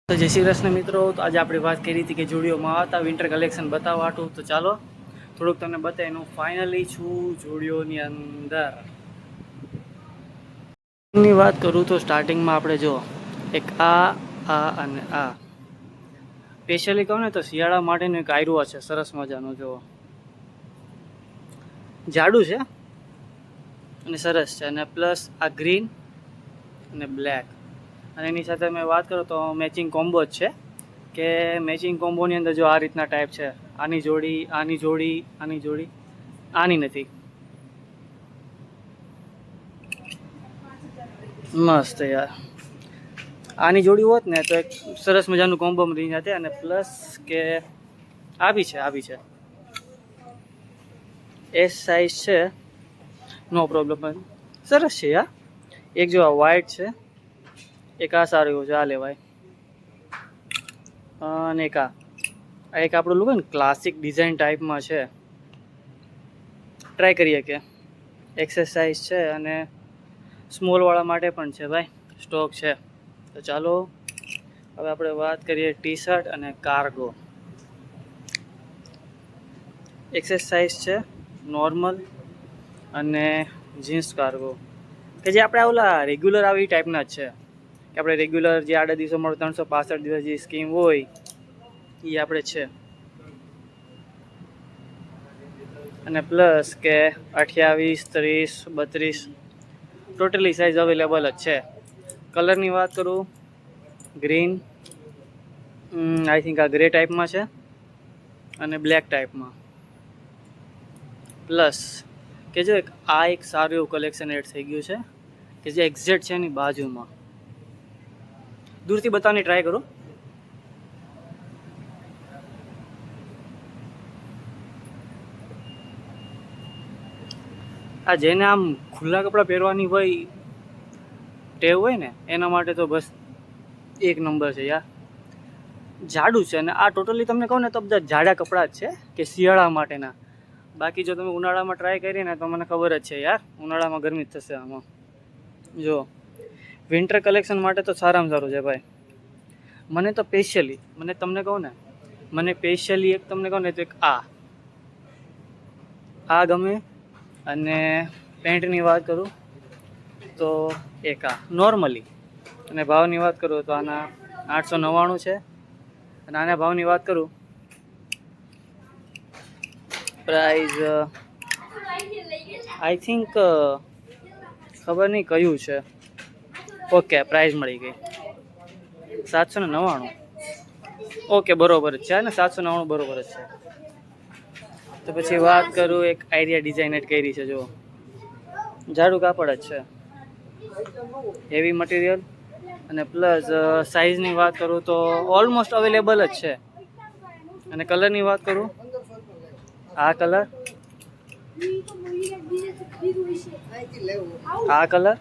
તો જય શ્રી કૃષ્ણ મિત્રો. તો આજે આપણે વાત કરી હતી કે જુડિયોમાં આવતા વિન્ટર કલેક્શન બતાવવા હાટું. તો ચાલો થોડુંક તમને બતાવીને હું ફાઇનલી છું જુડિયોની અંદર. ની વાત કરું તો સ્ટાર્ટિંગમાં આપણે જો એક આ અને આ સ્પેશિયલી કહું ને તો શિયાળા માટેનું એક આયરું છે સરસ મજાનું. જો જાડું છે અને સરસ છે, અને પ્લસ આ ગ્રીન અને બ્લેક, અને એની સાથે મેં વાત કરું તો મેચિંગ કોમ્બો જ છે. કે મેચિંગ કોમ્બોની અંદર જો આ રીતના ટાઈપ છે, આની જોડી, આની જોડી, આની જોડી, આની નથી. મસ્ત યાર, આની જોડી હોત ને તો એક સરસ મજાનું કોમ્બો મળી જાતે. અને પ્લસ કે આવી છે એસ સાઇઝ છે, નો પ્રોબ્લેમ. સરસ છે યાર. એક જો આ વ્હાઈટ છે, એક આ સારું એવું છે, આ લેવાય. અને એક આપણું લુક ને ક્લાસિક ડિઝાઇન ટાઈપમાં છે, ટ્રાય કરીએ કે એક્સરસાઇઝ છે. અને સ્મોલવાળા માટે પણ છે ભાઈ, સ્ટોક છે. તો ચાલો હવે આપણે વાત કરીએ ટી શર્ટ અને કાર્ગો. એક્સરસાઇઝ છે, નોર્મલ અને જીન્સ કાર્ગો, કે જે આપણે ઓલા રેગ્યુલર આવી ટાઈપના જ છે. કે આપણે રેગ્યુલર જે 8 દિવસો મળે 365 દિવસ જે સ્કીમ હોય એ આપણે છે. અને પ્લસ કે 28, 30, 32 ટોટલી સાઇઝ અવેલેબલ જ છે. કલરની વાત કરું, ગ્રીન, આઈ થિંક આ ગ્રે ટાઈપમાં છે, અને બ્લેક ટાઈપમાં. પ્લસ કે જો એક સારું એવું કલેક્શન એડ થઈ ગયું છે કે જે એક્ઝેક્ટ છે એની બાજુમાં. દૂરથી બતાવવાની ટ્રાય કરું. આ જેને આમ ખુલ્લા કપડાં પહેરવાની હોય ટેવ હોય ને એના માટે તો બસ એક નંબર છે યાર. જાડું છે, અને આ ટોટલી તમને કહું ને તો બધા જાડા કપડાં જ છે કે શિયાળા માટેના. બાકી જો તમે ઉનાળામાં ટ્રાય કરી ને તો મને ખબર જ છે યાર, ઉનાળામાં ગરમી જ થશે આમાં. જો વિન્ટર કલેક્શન માટે તો સારામાં સારું છે ભાઈ. મને તો સ્પેશિયલી તમને કહું ને, મને સ્પેશિયલી એક તમને કહું ને તો એક આ ગમે. અને પેન્ટની વાત કરું તો એક નોર્મલી. અને ભાવની વાત કરું તો આના 899 છે. અને આના ભાવની વાત કરું, પ્રાઇઝ આઈ થિંક ખબર નહીં કયું છે. ઓકે, પ્રાઇઝ મળી ગઈ 799. ઓકે, બરોબર જ છે ને, 799 બરોબર જ છે. તો પછી વાત કરું, એક આઈડિયા ડિઝાઇન એડ કરી છે. જો જાડું કાપડ જ છે, હેવી મટીરિયલ. અને પ્લસ સાઇઝની વાત કરું તો ઓલમોસ્ટ અવેલેબલ જ છે. અને કલરની વાત કરું, આ કલર, આ કલર,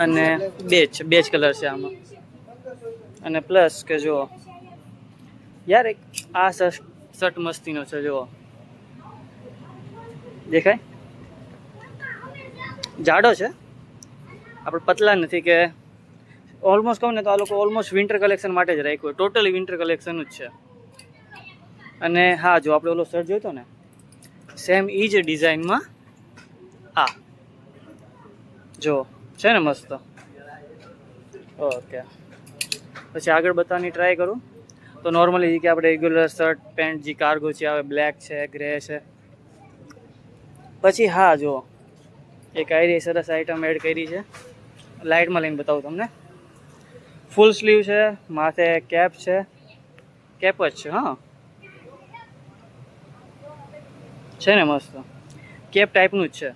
અને બે જ કલર છે આમાં. અને પ્લસ કે જો યાર એક આ શર્ટ મસ્તીનો છે. જો દેખાય, જાડો છે, આપણે પતલા નથી. કે ઓલમોસ્ટ કહું ને તો આ લોકો ઓલમોસ્ટ વિન્ટર કલેક્શન માટે જ રાખ્યું, ટોટલી વિન્ટર કલેક્શન જ છે. અને હા, જો આપણે ઓલો શર્ટ જોઈતો ને સેમ એ જ ડિઝાઇનમાં આ જો છે ને, મસ્ત. ઓકે, પછી આગળ બતાવવાની ટ્રાય કરું તો નોર્મલી કે આપણે રેગ્યુલર શર્ટ પેન્ટ જે કાર્ગો છે આવે, બ્લેક છે, ગ્રે છે. પછી હા, જો એક આયરી સરસ આઈટમ એડ કરી છે, લાઇટમાં લઈને બતાવું તમને. ફૂલ સ્લીવ છે, માથે કેપ છે, કેપ જ છે. હા, છે ને મસ્ત, કેપ ટાઈપનું જ છે.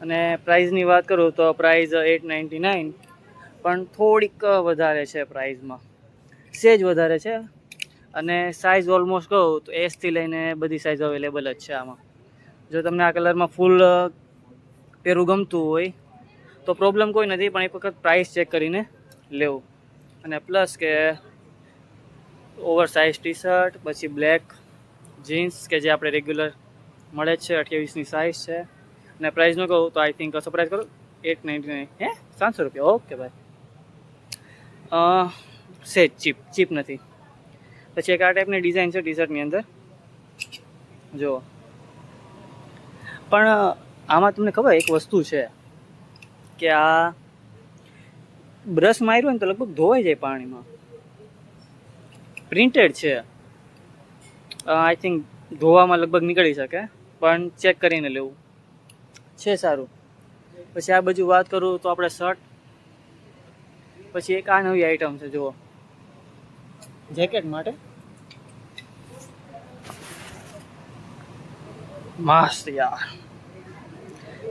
અને પ્રાઇઝની વાત કરું તો પ્રાઇઝ 899, પણ થોડીક વધારે છે પ્રાઇઝમાં, સેજ વધારે છે. અને સાઇઝ ઓલમોસ્ટ કહું તો એસથી લઈને બધી સાઇઝ અવેલેબલ જ છે આમાં. જો તમને આ કલરમાં ફૂલ પહેરવું ગમતું હોય તો પ્રોબ્લેમ કોઈ નથી, પણ એક વખત પ્રાઇસ ચેક કરીને લેવું. અને પ્લસ કે ઓવર સાઇઝ ટી શર્ટ, પછી બ્લેક જીન્સ કે જે આપણે રેગ્યુલર મળે જ છે, 28ની સાઇઝ છે. અને પ્રાઇસનું કહું તો આઈ થિંક સરપ્રાઈઝ કરું, 899. 700 રૂપિયા. ઓકે ભાઈ. સેજ ચીપ નથી. પછી એક આ ટાઈપની ડિઝાઇન છે ટી શર્ટની અંદર, જુઓ. પણ આમાં તમને ખબર એક વસ્તુ છે કે આ બ્રશ માર્યું ને તો લગભગ ધોવાઈ જાય પાણીમાં. પ્રિન્ટેડ છે, આઈ થિંક ધોવામાં લગભગ નીકળી શકે, પણ ચેક કરીને લેવું છે સારું. પછી આ બાજુ વાત કરું તો આપણે શર્ટ. પછી એક આ નવી આઈટમ છે, જુઓ, જેકેટ માટે મસ્ત યાર.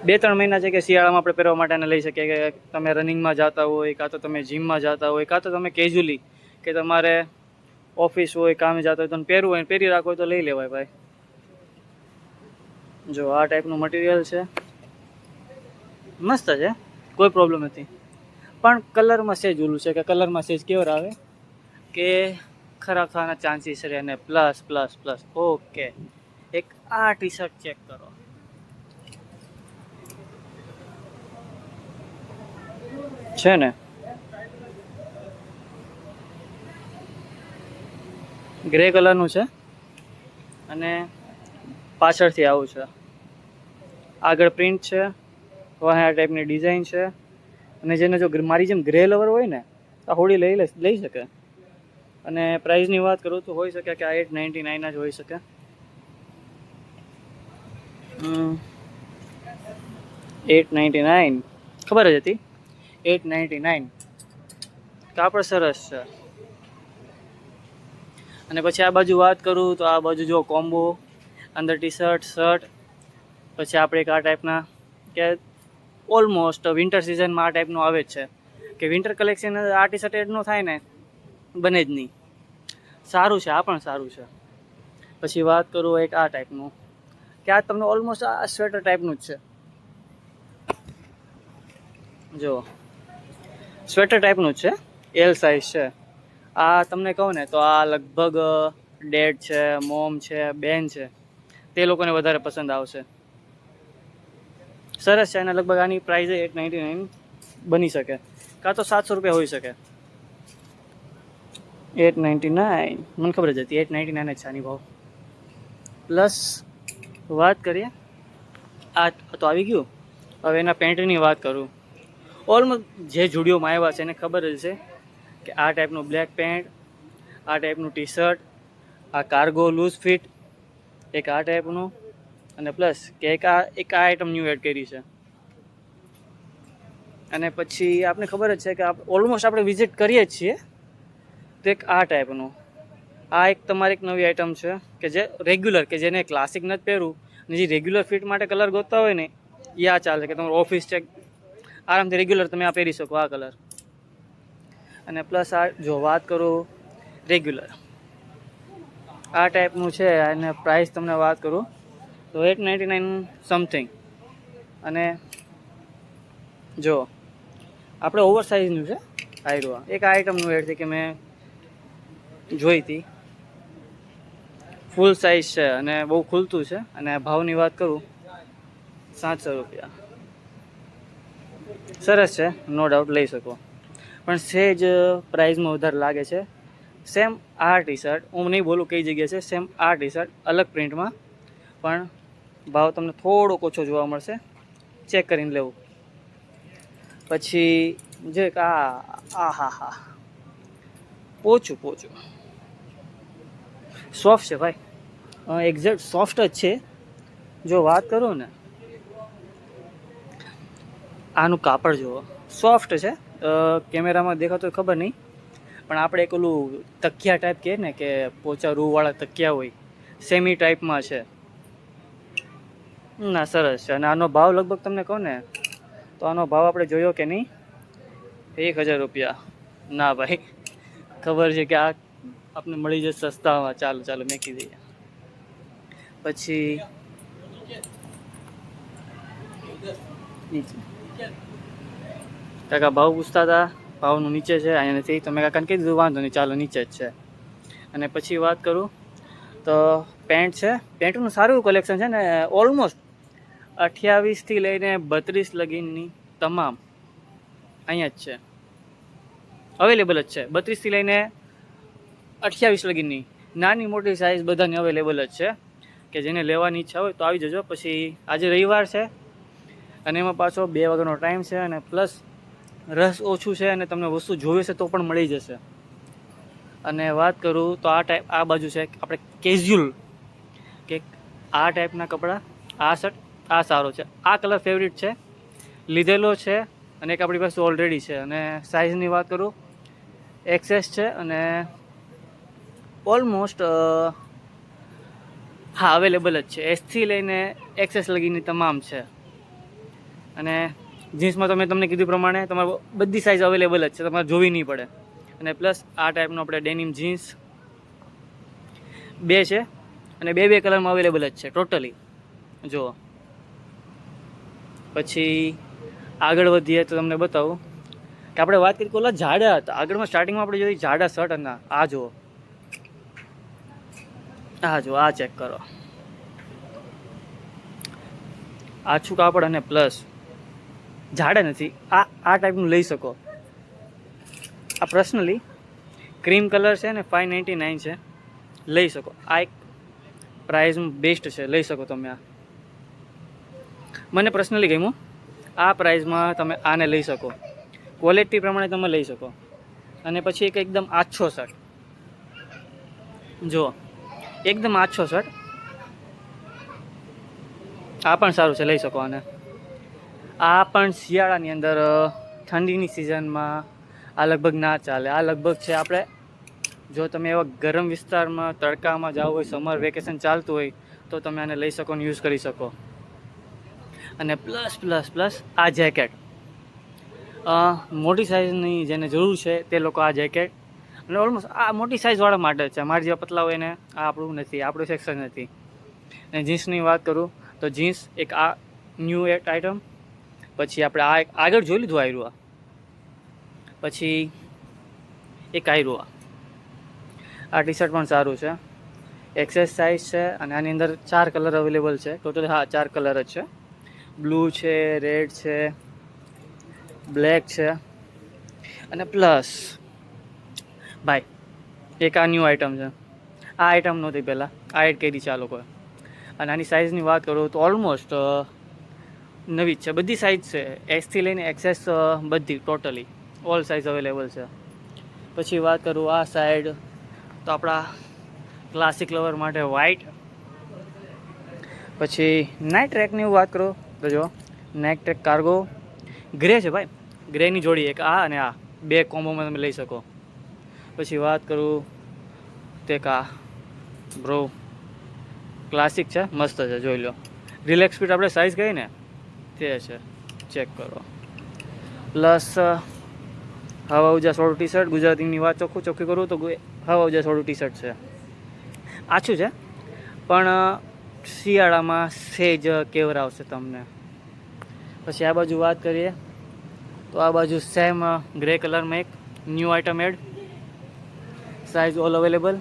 2-3 મહિના છે કે શિયાળામાં આપણે પહેરવા માટે લઈ શકીએ, કે તમે રનિંગમાં જતા હોય, કાં તો તમે જીમમાં જતા હોય, કાં તો તમે કેઝ્યુઅલી કે તમારે ઓફિસ હોય, કામે જતા હોય, તમે પહેરવું હોય પહેરી રાખો તો લઈ લેવાય ભાઈ. જો આ ટાઈપનું મટીરિયલ છે, મસ્ત છે, કોઈ પ્રોબ્લેમ નથી. પણ કલરમાં સેજ ઓલું છે કે કલરમાં સેજ કેવર આવે કે ખરાબ થવાના ચાન્સીસ રહે. અને પ્લસ પ્લસ પ્લસ ઓકે, એક આ ટી શર્ટ ચેક કરો, છે ને ગ્રે કલરનું છે અને પાછળથી આવું છે, આગળ પ્રિન્ટ છે, આ ટાઈપની ડિઝાઇન છે. અને જેને જો મારી જેમ ગ્રે લવર હોય ને આ હોડી લઈ શકે. અને પ્રાઇસની વાત કરું તો હોઈ શકે કે આ 899 જ હોઈ શકે. 899 ખબર જ હતી, 899. કાપડ સરસ છે. અને પછી આ બાજુ વાત કરું તો આ બાજુ જો કોમ્બો, અંદર ટી શર્ટ. પછી આપણે એક આ ટાઈપના કે ઓલમોસ્ટ વિન્ટર સિઝનમાં આ ટાઈપનું આવે જ છે, કે વિન્ટર કલેક્શન આ ટી શર્ટ એડ ન થાય ને બને જ નહીં. સારું છે, આ પણ સારું છે. પછી વાત કરું એક આ ટાઈપનું, કે આ તમને ઓલમોસ્ટ આ સ્વેટર ટાઈપનું જ છે, જો સ્વેટર ટાઈપનું જ છે, એલ સાઇઝ છે. આ તમને કહું ને તો આ લગભગ ડેડ છે, મોમ છે, બેન છે, તે લોકોને વધારે પસંદ આવશે. સરસ છે. અને લગભગ આની પ્રાઇસ 899 બની શકે, કાં તો 700 રૂપિયા હોઈ શકે. 899 મને ખબર જ હતી, 899 જ છે આની ભાવ. પ્લસ વાત કરીએ, આ તો આવી ગયું. હવે એના પેન્ટની વાત કરું. ઓલમોસ્ટ જે જુડિયોમાં આવ્યા છે એને ખબર જ છે કે આ ટાઈપનું બ્લેક પેન્ટ, આ ટાઈપનું ટી શર્ટ, આ કાર્ગો લૂઝ ફિટ, એક આ ટાઈપનું, અને પ્લસ કે એક આ આઈટમ ન્યૂ એડ કરી છે. અને પછી આપણે ખબર જ છે કે ઓલમોસ્ટ આપણે વિઝિટ કરીએ જ છીએ. તો એક આ ટાઈપનું, આ એક તમારી એક નવી આઈટમ છે કે જે રેગ્યુલર, કે જેને ક્લાસિક નથી પહેરવું ને જે રેગ્યુલર ફિટ માટે કલર ગોતતા હોય ને એ આ ચાલે, કે તમારું ઓફિસ છે આરામથી રેગ્યુલર તમે આ પહેરી શકો આ કલર. અને પ્લસ આ જો વાત કરું રેગ્યુલર આ ટાઈપનું છે, અને પ્રાઇસ તમને વાત કરું તો 899 સમથિંગ. અને જો આપણે ઓવર સાઇઝનું છે આયરું. એક આ આઈટમનું એડ છે કે મેં જોઈ હતી, ફૂલ સાઇઝ છે અને બહુ ખુલતું છે. અને ભાવની વાત કરું 700 રૂપિયા. સરસ છે, નો ડાઉટ લઈ શકો. પણ સેજ પ્રાઇઝમાં વધારે લાગે છે. સેમ આ ટી શર્ટ, હું નહીં બોલું કઈ જગ્યાએ છે, સેમ આ ટી શર્ટ અલગ પ્રિન્ટમાં, પણ ભાવ તમને થોડોક ઓછો જોવા મળશે, ચેક કરીને લેવું. પછી જે હા પોચું સોફ્ટ છે ભાઈ, એક્ઝેક્ટ સોફ્ટ જ છે. જો વાત કરું ને આનું કાપડ જુઓ, સોફ્ટ છે. કેમેરામાં દેખાતો ખબર નહીં, પણ આપણે એક ઓલું તકિયા ટાઈપ કહે ને કે પોચા રૂવાળા તકિયા હોય, સેમી ટાઈપમાં છે. ના સરસ છે. અને આનો ભાવ લગભગ તમને કહું ને તો આનો ભાવ આપણે જોયો કે નહીં, 1000 રૂપિયા. ના ભાઈ, ખબર છે કે આ આપણે મળી જશે સસ્તામાં. ચાલો મેકી દઈએ. પછી કાકા ભાવ પૂછતા હતા, ભાવનું નીચે છે અહીંયા નથી, તો મેં કાકાને કહી દીધું વાંધો નહીં, ચાલો નીચે જ છે. અને પછી વાત કરું તો પેન્ટ છે. પેન્ટનું સારું કલેક્શન છે ને, ઓલમોસ્ટ 28 થી લઈને 32 લગીનની તમામ અહીંયા જ છે. અવેલેબલ જ છે. 32થી લઈને 28 લગીની નાની મોટી સાઇઝ બધાની અવેલેબલ જ છે. કે જેને લેવાની ઈચ્છા હોય તો આવી જજો. પછી આજે રવિવાર છે અને એમાં પાછો 2 વાગ્યાનો ટાઈમ છે અને પ્લસ રસ ઓછું છે અને તમને વસ્તુ જોવે છે તો પણ મળી જશે. અને વાત કરું તો આ બાજુ છે આપણે કેઝ્યુઅલ, કે આ ટાઈપના કપડાં, આ શર્ટ આ સારો છે, આ કલર ફેવરિટ છે, લીધેલો છે અને એક આપણી પાસે ઓલરેડી છે. અને સાઇઝની વાત કરું એક્સેસ છે અને ઓલમોસ્ટ હા અવેલેબલ જ છે. એસથી લઈને એક્સેસ લગીની તમામ છે. અને જીન્સમાં તો મેં તમને કીધું પ્રમાણે તમારે બધી સાઇઝ અવેલેબલ જ છે, તમારે જોવી નહીં પડે. અને પ્લસ આ ટાઈપનો આપણે ડેનિમ જીન્સ 2 છે અને 2 કલરમાં અવેલેબલ જ છે ટોટલી. જુઓ પછી આગળ વધીએ તો તમને બતાવું કે આપણે વાત કરી ઓલા જાડા હતા. આગળમાં સ્ટાર્ટિંગમાં આપણે જોઈ જાડા શર્ટ અને આ જુઓ, આ ચેક કરો, આછું કાપડ અને પ્લસ જાડા નથી. આ ટાઈપનું લઈ શકો. આ પર્સનલી ક્રીમ કલર છે ને 599 છે, લઈ શકો. આ એક પ્રાઇઝ બેસ્ટ છે, લઈ શકો તમે. આ મને પર્સનલી ગમ્યું. આ પ્રાઇઝમાં તમે આને લઈ શકો, ક્વોલિટી પ્રમાણે તમે લઈ શકો. અને પછી એક એકદમ આછો શર્ટ જુઓ, એકદમ આછો શર્ટ, આ પણ સારું છે, લઈ શકો. અને આ પણ શિયાળાની અંદર ઠંડીની સિઝનમાં આ લગભગ ના ચાલે. આ લગભગ છે આપણે જો તમે એવા ગરમ વિસ્તારમાં તડકામાં જાઓ હોય, સમર વેકેશન ચાલતું હોય તો તમે આને લઈ શકો ને યુઝ કરી શકો. અને પ્લસ આ જેકેટ મોટી સાઇઝની જેને જરૂર છે તે લોકો આ જેકેટ, અને ઓલમોસ્ટ આ મોટી સાઇઝવાળા માટે છે. મારી જેવા પતલા હોય ને આ આપણું નથી, આપણું સેક્શન નથી. અને જીન્સની વાત કરું તો જીન્સ એક આ ન્યૂ એક આઇટમ. પછી આપણે આ એક આગળ જોઈ લીધું આયરું. પછી એક આયરું, આ ટી શર્ટ પણ સારું છે, એક્સેસ સાઇઝ છે અને આની અંદર 4 કલર અવેલેબલ છે ટોટલ. હા 4 કલર જ છે, બ્લુ છે, રેડ છે, બ્લેક છે. અને પ્લસ ભાઈ એક આ ન્યૂ આઇટમ છે. આ આઇટમ નહોતી પહેલાં, આ એડ કરી છે આ લોકોએ. અને આની સાઇઝની વાત કરું તો ઓલમોસ્ટ નવી જ છે, બધી સાઇઝ છે, એસથી લઈને એક્સેસ બધી ટોટલી ઓલ સાઇઝ અવેલેબલ છે. પછી વાત કરું આ સાઈડ તો આપણા ક્લાસિક લવર માટે વ્હાઇટ. પછી નાઇટ ટ્રેકની વાત કરું તો જો નાઇટ ટ્રેક કાર્ગો ગ્રે છે ભાઈ, ગ્રેની જોડી એક આ અને આ 2 કોમ્બોમાં તમે લઈ શકો. પછી વાત કરું તે કા બ્રો ક્લાસિક છે, મસ્ત છે, જોઈ લો. રિલેક્સ ફિટ આપણે સાઇઝ કહીએ ને તે છે, ચેક કરો. પ્લસ હવા ઉજા સોળું ટી શર્ટ, ગુજરાતીની વાત ચોખ્ખી કરું તો હવા ઉજા સોળું ટી શર્ટ છે. આછું છે પણ શિયાળામાં સેજ કેવરાવશે તમને. પછી આ બાજુ વાત કરીએ તો આ બાજુ સેમ ગ્રે કલરમાં એક new item add, size all available.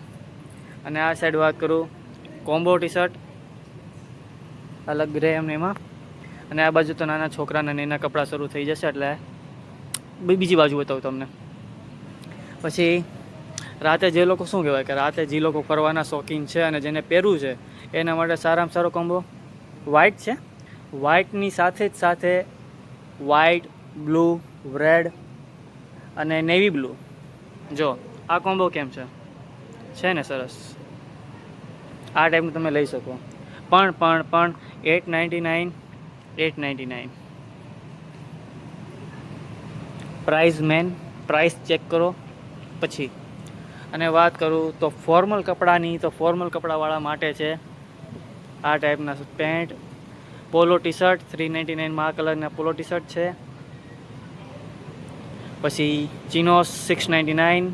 અને આ સાઈડ વાત કરું કોમ્બો ટી શર્ટ અલગ ગ્રે એમને એમાં. અને આ બાજુ તો નાના છોકરાના એના કપડાં શરૂ થઈ જશે એટલે બીજી બાજુ બતાવું તમને. પછી રાતે જે લોકો શું કહેવાય કે રાતે જે લોકો ફરવાના શોખીન છે અને જેને પહેરવું છે એના માટે સારામાં સારો કોમ્બો વ્હાઇટ છે. વ્હાઇટની સાથે વ્હાઇટ, બ્લુ, રેડ અને નેવી બ્લુ. જો આ કોમ્બો કેમ છે ને સરસ. આ ટાઈપનું તમે લઈ શકો. પણ $899 પ્રાઇઝ મેન, પ્રાઇસ ચેક કરો. પછી અને વાત કરું તો ફોર્મલ કપડાની, તો ફોર્મલ કપડાવાળા માટે છે આ ટાઈપના પેન્ટ, પોલો ટી શર્ટ. $399 આ કલરના પોલો ટી શર્ટ છે. પછી ચિનોસ $699.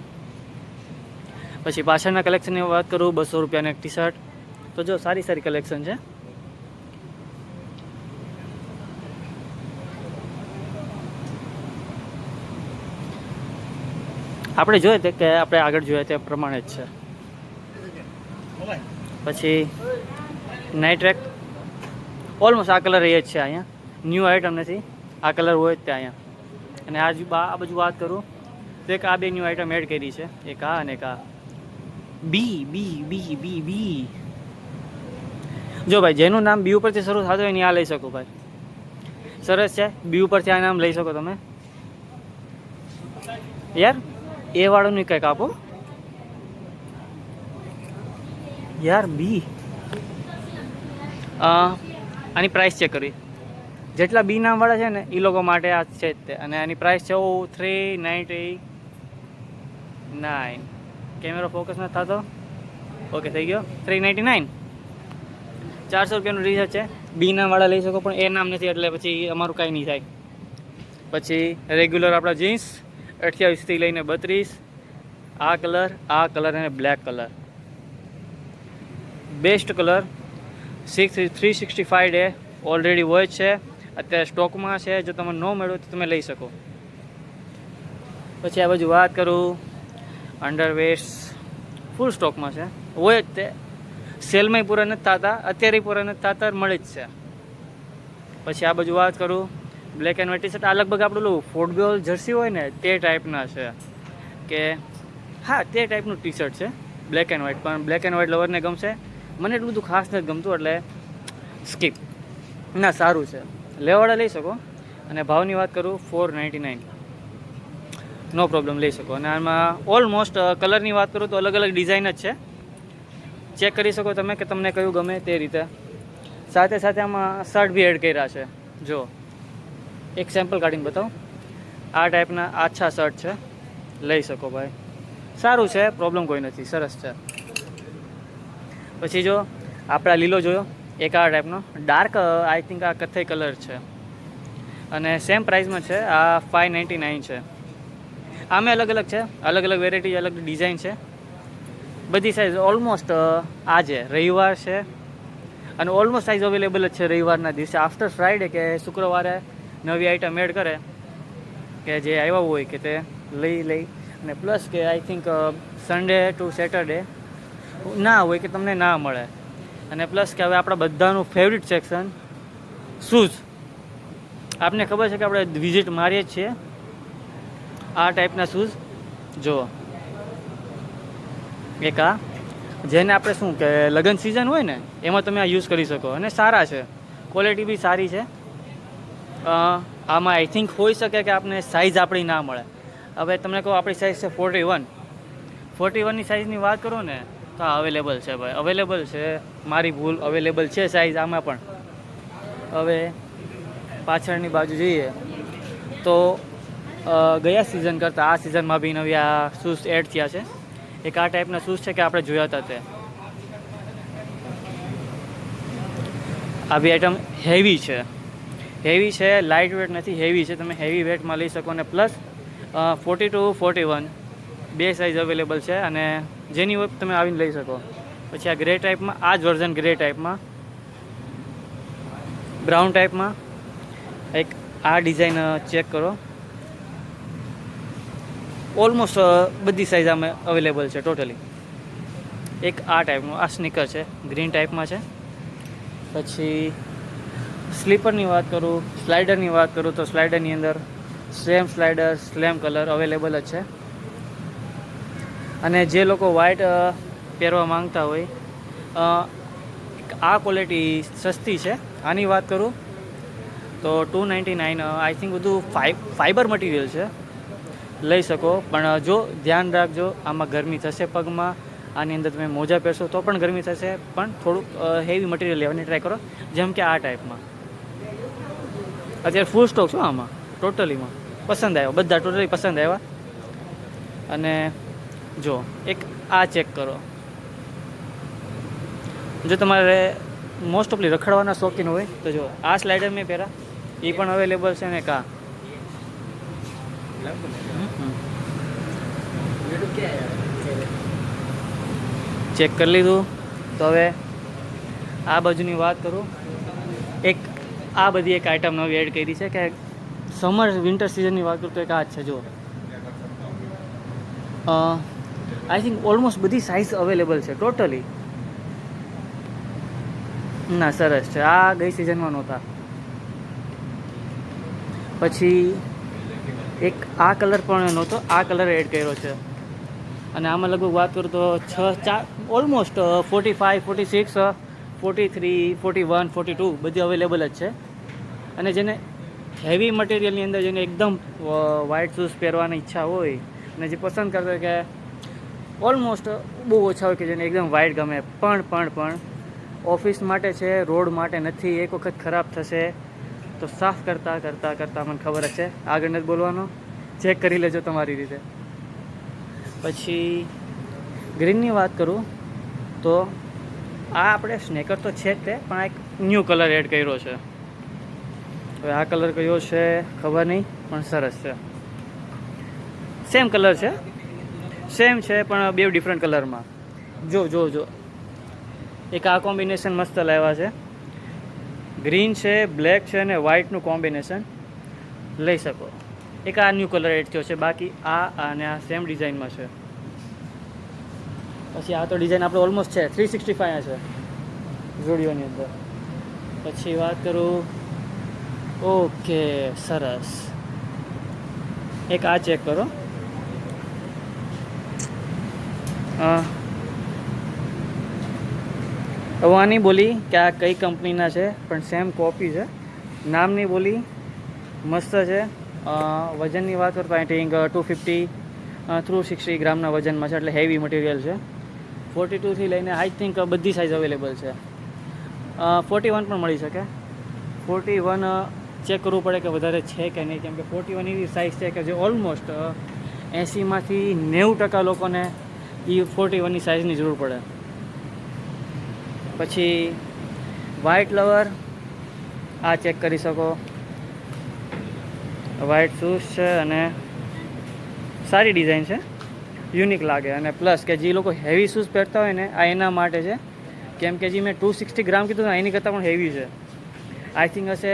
પછી પાછળના કલેક્શનની વાત કરું $200 એક ટી શર્ટ. તો જો સારી કલેક્શન છે. આપણે જોઈએ કે આપણે આગળ જોઈએ તે પ્રમાણે જ છે. પછી નાઇટ ટ્રેક ઓલમોસ્ટ આ કલર એ જ છે અહીંયા, ન્યૂ આઇટમ નથી, આ કલર હોય જ ત્યાં અહીંયા. અને આ બાજુ વાત કરું તો એક આ બે ન્યૂ આઇટમ એડ કરી છે, એક આ અને એક આ બી બી બી બી બી. જો ભાઈ જેનું નામ બી ઉપરથી શરૂ થતું હોય ને આ લઈ શકો ભાઈ, સરસ છે. બી ઉપરથી આ નામ લઈ શકો તમે યાર. એ વાળું નહીં કંઈક આપો યાર. બી આની પ્રાઇસ ચેક કરી. જેટલા બી નામવાળા છે ને એ લોકો માટે આ છે જ તે. અને આની પ્રાઇસ છે 399. કેમેરો ફોકસ નથી થતો. ઓકે થઈ ગયો 399. 400 રૂપિયાનું રિચાર્જ છે. બી નામવાળા લઈ શકો, પણ એ નામ નથી એટલે પછી અમારું કાંઈ નહીં થાય. પછી રેગ્યુલર આપણા જીન્સ 28થી લઈને 32. આ કલર અને black colour best colour. 365 day already હોય છે, અત્યારે સ્ટોકમાં છે. જો તમે ન મળ્યો તો તમે લઈ શકો. પછી આ બાજુ વાત કરું, અંડરવેર્સ ફૂલ સ્ટોકમાં છે, હોય જ તે. સેલમાંય પૂરા નથી થતા, અત્યારે પૂરા નથી થતા, મળે જ છે. પછી આ બાજુ વાત કરું, black and white T shirt. આ લગભગ આપણું ફૂટબોલ જર્સી હોય ને તે ટાઈપના છે, કે હા તે ટાઈપનું ટી શર્ટ છે બ્લેક એન્ડ વ્હાઇટ. પણ બ્લેક એન્ડ વ્હાઇટ લવરને ગમશે, મને એટલું બધું ખાસ નથી ગમતું એટલે સ્કીપ. ના સારું છે, લેવાવાળા લઈ શકો. અને ભાવની વાત કરું 499, નો પ્રોબ્લેમ લઈ શકો. અને આમાં ઓલમોસ્ટ કલરની વાત કરું તો અલગ અલગ ડિઝાઇન જ છે, ચેક કરી શકો તમે કે તમને કયું ગમે તે રીતે. સાથે સાથે આમાં શર્ટ બી એડ કર્યા છે. જો એક સેમ્પલ કાઢીને બતાવું. આ ટાઈપના આછા શર્ટ છે, લઈ શકો ભાઈ, સારું છે, પ્રોબ્લેમ કોઈ નથી, સરસ છે. પછી જો આપણા લીલો જોયો, એક આ ટાઈપનો ડાર્ક, આઈ થિંક આ કથ્થઈ કલર છે અને સેમ પ્રાઇસમાં છે. આ 599 છે. આમે અલગ અલગ છે, અલગ અલગ વેરાયટી, અલગ ડિઝાઇન છે, બધી સાઇઝ ઓલમોસ્ટ. આજે રવિવાર છે અને ઓલમોસ્ટ સાઇઝ અવેલેબલ જ છે રવિવારના દિવસે. આફ્ટર ફ્રાઈડે કે શુક્રવારે નવી આઈટમ એડ કરે કે જે આવ્યા હોય કે તે લઈ. અને પ્લસ કે I think Sunday to Saturday ના હોય કે તમને ના મળે. અને પ્લસ કે હવે આપણા બધાનું ફેવરિટ સેક્શન શૂઝ. આપને ખબર છે કે આપણે વિઝિટ મારીએ જ છીએ. આ ટાઈપના શૂઝ જુઓ, એક આ જેને આપણે શું કે લગ્ન સિઝન હોય ને એમાં તમે આ યુઝ કરી શકો. અને સારા છે, ક્વોલિટી બી સારી છે. આમાં આઈ થિંક હોઈ શકે કે આપને સાઇઝ આપણી ના મળે. હવે તમને કહો આપણી સાઇઝ છે 41ની સાઇઝની વાત કરો ને તો આ અવેલેબલ છે ભાઈ, અવેલેબલ છે. મારી ભૂલ, અવેલેબલ છે સાઇઝ આમાં પણ. હવે પાછળની બાજુ જોઈએ તો ગયા સિઝન કરતાં આ સિઝનમાં બી નવી આ શૂઝ એડ થયા છે. એક આ ટાઈપના શૂઝ છે કે આપણે જોયા હતા તે. આ બી આઈટમ હેવી છે, લાઇટ વેટ નથી, હેવી છે. તમે હેવી વેટમાં લઈ શકો. અને પ્લસ 40 to 41 બે સાઇઝ અવેલેબલ છે અને જેની હોય તમે આવીને લઈ શકો. પછી આ ગ્રે ટાઈપમાં, આ જ વર્ઝન ગ્રે ટાઈપમાં, બ્રાઉન ટાઈપમાં એક આ ડિઝાઇન ચેક કરો. ઓલમોસ્ટ બધી સાઇઝ આમાં અવેલેબલ છે ટોટલી. એક આ ટાઈપનું આ સ્નીકર છે, ગ્રીન ટાઈપમાં છે. પછી સ્લીપરની વાત કરું, સ્લાઇડરની વાત કરું તો સ્લાઇડરની અંદર સેમ સ્લાઇડર, સ્લેમ કલર અવેલેબલ જ છે. અને જે લોકો વ્હાઇટ પહેરવા માંગતા હોય, આ ક્વોલિટી સસ્તી છે. આની વાત કરું તો 299. આઈ થિંક બધું ફાઈબર મટીરિયલ છે, લઈ શકો. પણ જો ધ્યાન રાખજો, આમાં ગરમી થશે પગમાં. આની અંદર તમે મોજા પહેરશો તો પણ ગરમી થશે, પણ થોડુંક હેવી મટીરિયલ લેવાની ટ્રાય કરો, જેમ કે આ ટાઈપમાં. અત્યારે ફૂલ સ્ટોક છો આમાં ટોટલીમાં. પસંદ આવ્યો, બધા ટોટલી પસંદ આવ્યા. અને જો એક આ ચેક કરો. જો તમારે મોસ્ટ ઓફલી રખડવાના શોખીન હોય તો જો આ સ્લાઇડર મેં પહેરા, એ પણ અવેલેબલ છે. ને કા ચેક કરી લીધું. તો હવે આ બાજુની વાત કરું, એક આ બધી એક આઈટમ નવી એડ કરી છે કે સમર વિન્ટર સિઝનની વાત કરું તો એક આ જ છે. જો આઈ થિંક ઓલમોસ્ટ બધી સાઇઝ અવેલેબલ છે ટોટલી. ના સરસ છે, આ ગઈ સિઝનમાં નહોતા. પછી એક આ કલર પણ નહોતો, આ કલર એડ કર્યો છે. અને આમાં લગભગ વાત કરું તો 4 ઓલમોસ્ટ 45, 46, 43, 41, 42 બધી અવેલેબલ જ છે. અને જેને હેવી મટીરિયલની અંદર જેને એકદમ વ્હાઇટ શૂઝ પહેરવાની ઈચ્છા હોય અને જે પસંદ કરતા હોય કે ઓલમોસ્ટ બહુ ઓછા હોય કે જેને એકદમ વ્હાઇટ ગમે, પણ ઓફિસ માટે છે, રોડ માટે નથી. એક વખત ખરાબ થશે તો સાફ કરતાં મને ખબર જ છે, આગળ નથી બોલવાનો, ચેક કરી લેજો તમારી રીતે. પછી ગ્રીનની વાત કરું તો આ આપણે સ્નેકર તો છે જ તે, પણ આ એક ન્યૂ કલર એડ કર્યો છે. હવે આ કલર કયો છે ખબર નહીં, પણ સરસ છે. સેમ કલર છે, સેમ છે, પણ બે ડિફરન્ટ કલરમાં. જો એક આ કોમ્બિનેશન મસ્ત લાવ્યા છે. ગ્રીન છે, બ્લેક છે અને વ્હાઇટનું કોમ્બિનેશન લઈ શકો. એક આ ન્યૂ કલર એડ થયો છે, બાકી આ અને આ સેમ ડિઝાઇનમાં છે. પછી આ તો ડિઝાઇન આપણે ઓલમોસ્ટ છે 365 છે ઝુડિયોની અંદર. પછી વાત કરું, ઓકે સરસ, એક આ ચેક કરો. હવે આની બોલી કે આ કઈ કંપનીના છે, પણ સેમ કોપી છે. નામની બોલી મસ્ત છે. વજનની વાત કરતો આઈ થિંક 250 થ્રુ 60 ગ્રામના વજનમાં છે, એટલે હેવી મટીરિયલ છે. 42થી લઈને આઈ થિંક બધી સાઇઝ અવેલેબલ છે. 41 પણ મળી શકે. 41 ચેક કરવું પડે કે વધારે છે કે નહીં, કેમ કે 41 એવી સાઇઝ છે કે જે ઓલમોસ્ટ 80માંથી 90% લોકોને એ 41ની સાઇઝની જરૂર પડે. પછી વ્હાઇટ લવર આ ચેક કરી શકો. વ્હાઇટ શૂઝ છે અને સારી ડિઝાઇન છે, યુનિક લાગે. અને પ્લસ કે જે લોકો હેવી શૂઝ પહેરતા હોય ને, આ એના માટે છે. કેમ કે જે મેં 260 ગ્રામ કીધું ને, એની કરતાં પણ હેવી છે. આઈ થિંક હશે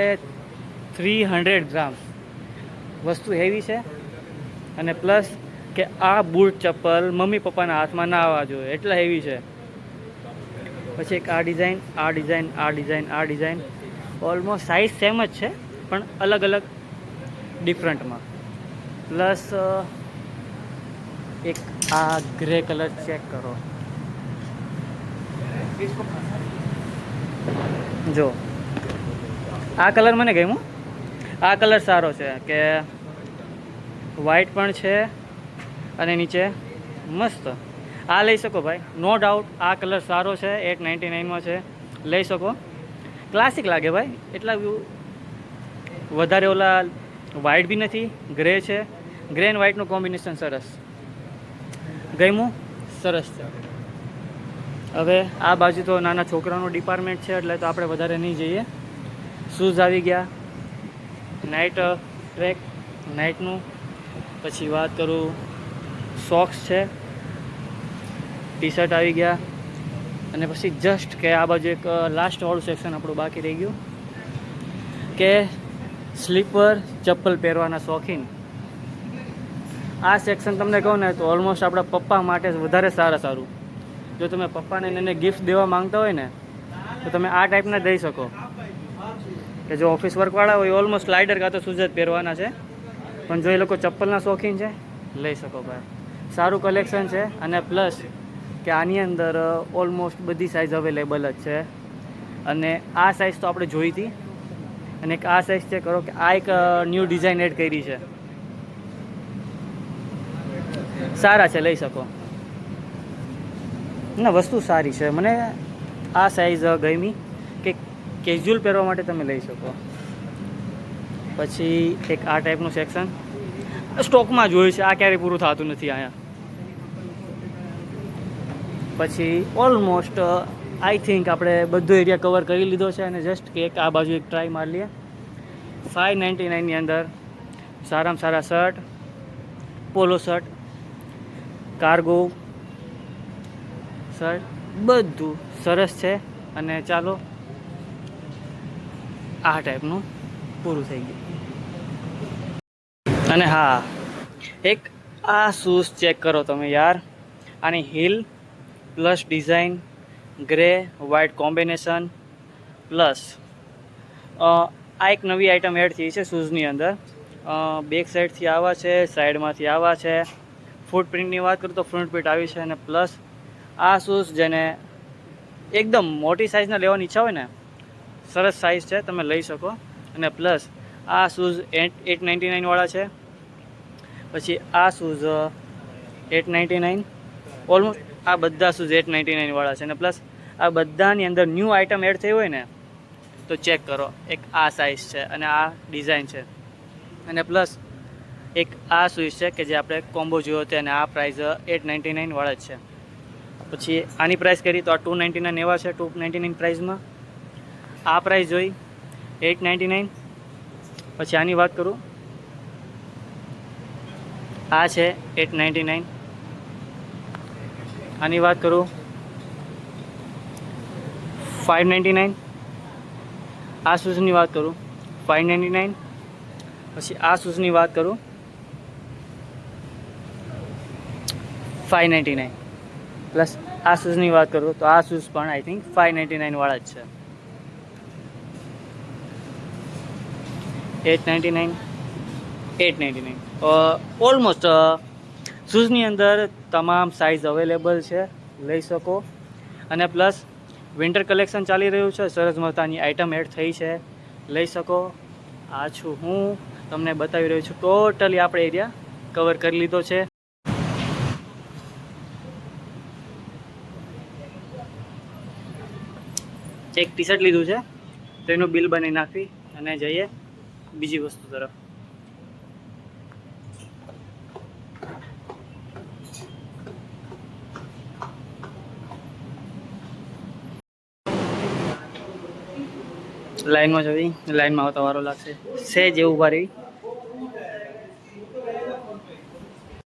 300 ગ્રામ. વસ્તુ હેવી છે. અને પ્લસ કે આ બૂટ ચપ્પલ મમ્મી પપ્પાના હાથમાં ના આવવા જોઈએ, એટલા હેવી છે. પછી એક આ ડિઝાઇન ઓલમોસ્ટ સાઇઝ સેમ જ છે, પણ અલગ અલગ ડિફરન્ટમાં. પ્લસ એક આ ગ્રે કલર ચેક કરો. જો આ કલર મને ગમ્યું. આ કલર સારો છે કે વ્હાઇટ પણ છે અને નીચે મસ્ત. આ લઈ શકો ભાઈ, નો ડાઉટ આ કલર સારો છે. 899માં છે, લઈ શકો. ક્લાસિક લાગે ભાઈ, એટલા વધારે ઓલા વ્હાઇટ બી નથી, ગ્રે છે. ગ્રે એન્ડ વ્હાઇટનું કોમ્બિનેશન સરસ ગમ્યું, સરસ છે. હવે આ બાજુ તો નાના છોકરાનું ડિપાર્ટમેન્ટ છે, એટલે તો આપણે વધારે નહીં જઈએ. શૂઝ આવી ગયા, નાઇટ ટ્રેક નાઇટનું. પછી વાત કરું, સોક્સ છે, ટી શર્ટ આવી ગયા. અને પછી જસ્ટ કે આ બાજુ એક લાસ્ટ વાળું સેક્શન આપણું બાકી રહી ગયું કે સ્લીપર ચપ્પલ પહેરવાના શોખીન. આ સેક્શન તમને કહું ને તો ઓલમોસ્ટ આપણા પપ્પા માટે વધારે સારું. જો તમે પપ્પાને એને ગિફ્ટ દેવા માંગતા હોય ને, તો તમે આ ટાઈપના દઈ શકો. કે જો ઓફિસ વર્કવાળા હોય ઓલમોસ્ટ સ્લાઇડર કાં તો શૂઝ જ પહેરવાના છે, પણ જો એ લોકો ચપ્પલના શોખીન છે, લઈ શકો ભાઈ. સારું કલેક્શન છે. અને પ્લસ કે આની અંદર ઓલમોસ્ટ બધી સાઇઝ અવેલેબલ જ છે. અને આ સાઇઝ તો આપણે જોઈ હતી. અને એક આ સાઇઝ ચેક કરો કે આ એક ન્યૂ ડિઝાઇન એડ કરી છે, સારા છે, લઈ શકો. ના વસ્તુ સારી છે, મને આ સાઇઝ ગમી કે કેઝ્યુઅલ પહેરવા માટે તમે લઈ શકો. પછી એક આ ટાઈપનું સેક્શન સ્ટોકમાં જોયું છે, આ ક્યારેય પૂરું થતું નથી અહીંયા. પછી ઓલમોસ્ટ આઈ થિંક આપણે બધો એરિયા કવર કરી લીધો છે. અને જસ્ટ કે આ બાજુ એક ટ્રાય મારી લઈએ. 599ની અંદર સારામાં સારા શર્ટ, પોલો શર્ટ, કાર્ગો શર્ટ, બધું સરસ છે. અને ચાલો આ ટાઈપનું પૂરું થઈ ગયું. અને હા, એક આ શૂઝ ચેક કરો તમે યાર. આની heel plus design, grey white combination, plus આ એક નવી આઇટમ એડ થઈ છે શૂઝની અંદર. બેક સાઈડથી આવા છે, સાઈડમાંથી આવા છે. ફૂટપ્રિન્ટની વાત કરું તો ફૂટપ્રિન્ટ આવી છે. અને પ્લસ આ શૂઝ જેને એકદમ મોટી સાઇઝના લેવાની ઈચ્છા હોય ને, સરસ સાઇઝ છે, તમે લઈ શકો. અને પ્લસ આ શૂઝ 899 વાળા છે. પછી આ શૂઝ 899, ઓલમોસ્ટ આ બધા શૂઝ 899 વાળા છે. અને પ્લસ આ બધાની અંદર ન્યૂ આઇટમ એડ થઈ હોય ને તો ચેક કરો. એક આ સાઇઝ છે અને આ ડિઝાઇન છે. અને પ્લસ એક આ શૂઝ છે કે જે આપણે કોમ્બો જોયો હતો અને આ પ્રાઇસ 899 વાળા જ છે. પછી આની પ્રાઇસ કરી તો આ 299 એવા છે. 299 પ્રાઇસમાં આ પ્રાઇસ જોઈ 899. પછી આની વાત કરું, આ છે 899. આની વાત કરું 599. આ શૂઝની વાત કરું 599. પછી આ શૂઝની વાત કરું 599. પ્લસ આ શૂઝની વાત કરું તો આ શૂઝ પણ આઈ થિંક 599 વાળા જ છે. 899, 899. ઓલમોસ્ટ શૂઝની અંદર તમામ સાઇઝ અવેલેબલ છે, લઈ શકો. અને પ્લસ વિન્ટર કલેક્શન ચાલી રહ્યું છે, સરસ મજાની આઇટમ એડ થઈ છે, લઈ શકો. આ છું હું તમને બતાવી રહ્યો છું. ટોટલી આપણે એરિયા કવર કરી લીધો છે. એક ટી શર્ટ લીધું છે તો એનું બિલ બનાવી નાખવી અને જઈએ બીજી વસ્તુ તરફ. લાઈનમાં જવી, લાઈનમાં આવતા વારો લાગશે. સેજ એવું ઉભા રહી.